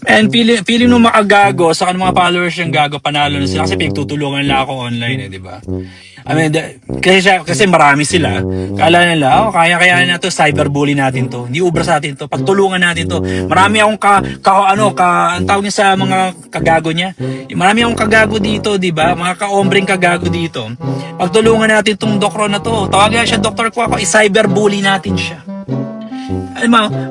And feeling nung makagago sa mga followers yung gago, panalo na sila kasi pinagtutulungan lang ako online di ba? I mean, kasi marami sila. Kala nila, kaya na to, cyberbully natin to. Hindi ubra sa atin to. Pagtulungan natin to. Marami akong ang tawag niya sa mga kagago niya. Marami akong kagago dito, di ba? Mga kaombreng kagago dito. Pagtulungan natin tong doktor na to. Tawagin siya Dr. Kwako, i-cyberbully natin siya.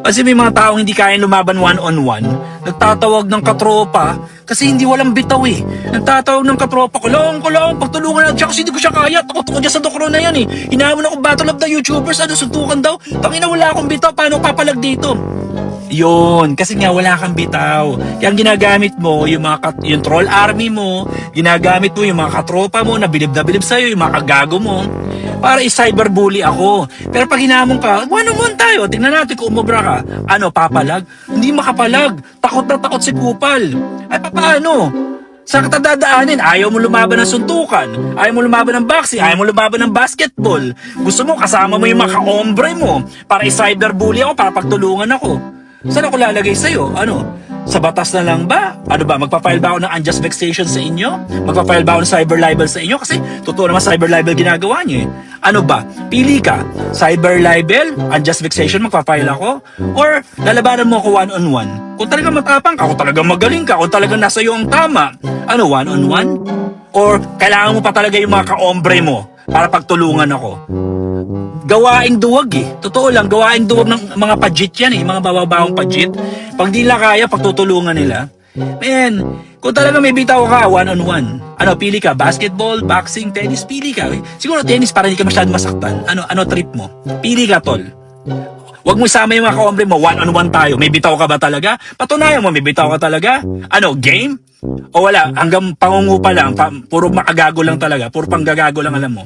Kasi may mga taong hindi kayang lumaban one-on-one, nagtatawag ng katropa kasi hindi walang bitaw eh. Nagtatawag ng katropa, kulong, pagtulungan natin siya kasi hindi ko siya kaya. Takot ko dyan sa dokro na yan eh. Hinahamon ako battle of the YouTubers, suntukan daw. Tangina, wala akong bitaw, paano papalag dito? Yun, kasi nga wala kang bitaw. Kaya ang ginagamit mo, yung troll army mo, ginagamit mo yung mga katropa mo na bilib sa'yo, yung mga kagago mo, para i-cyberbully ako. Pero pag hinamon ka, one-on-one tayo, tingnan natin kung umubra ka. Papalag? Hindi makapalag. Takot na takot si Kupal. Ay, paano? Saan ka dadaanin? Ayaw mo lumaban ng suntukan. Ayaw mo lumaban ng boxing. Ayaw mo lumaban ng basketball. Gusto mo kasama mo yung mga ka-ombre mo para i-cyberbully ako, para pagtulungan ako. Saan ako lalagay sa'yo? Sa batas na lang ba? Magpa-file ba ako ng unjust vexation sa inyo? Magpa-file ba ako ng cyber libel sa inyo? Kasi totoo naman cyber libel ginagawa niyo eh. Pili ka. Cyber libel, unjust vexation, magpa-file ako? Or lalabanan mo ako one-on-one? Kung talagang matapang ka, kung talagang magaling ka, kung talagang nasa iyo ang tama, one-on-one? Or kailangan mo pa talaga yung mga ka-ombre mo para pagtulungan ako? Gawaing duwag eh. Totoo lang, gawaing duwag ng mga pajit yan eh, mga bababawang pajit. Pag di nila kaya, pagtutulungan nila. Man, kung talaga may bitaw ka, one-on-one. Pili ka? Basketball, boxing, tennis, pili ka. Siguro tennis para hindi ka masyadong masaktan. Ano trip mo? Pili ka, tol. Huwag mo isama yung mga kaombre mo, one-on-one tayo. May bitaw ka ba talaga? Patunayan mo, may bitaw ka talaga? Game? O wala, hanggang pangungupa lang, puro makagago lang talaga, puro panggagago lang alam mo.